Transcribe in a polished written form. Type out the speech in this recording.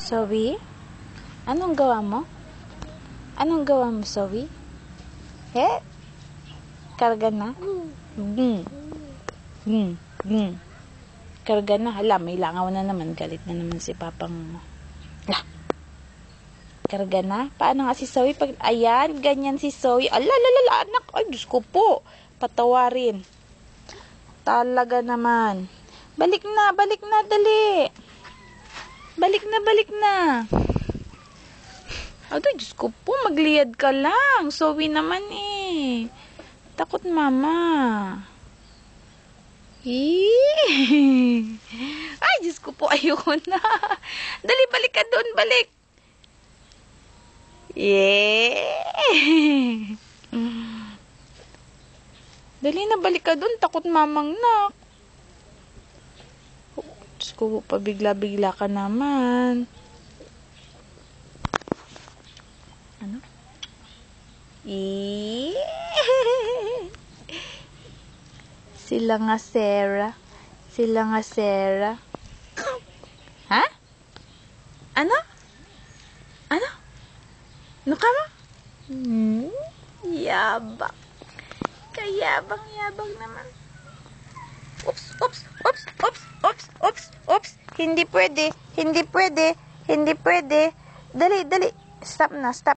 Zoe? Anong gawa mo? Anong gawa mo, Zoe? He? Karga na? Karga na. Hala, may langaw na naman. Galit na naman si papang mo. Hala. Karga na? Paano nga si Zoe? Ayan, ganyan si Zoe. Alalala, anak. Ay, Diyos ko po. Patawarin. Talaga naman. Balik na, dali. Balik na. Ay, Diyos ko po, magliyad ka lang. Zoe naman eh. Takot mama. Ay, Diyos ko po, ayoko na. Dali, balik ka doon, balik. Dali na, balik ka doon. Takot mamang nak. Diyos ko, pabigla-bigla ka naman. Ano? Sila nga Sarah. Ha? Ano? Ano ka mo? Yabang. Kayabang naman. Oops. Hindi pwede. Dali. Stop na.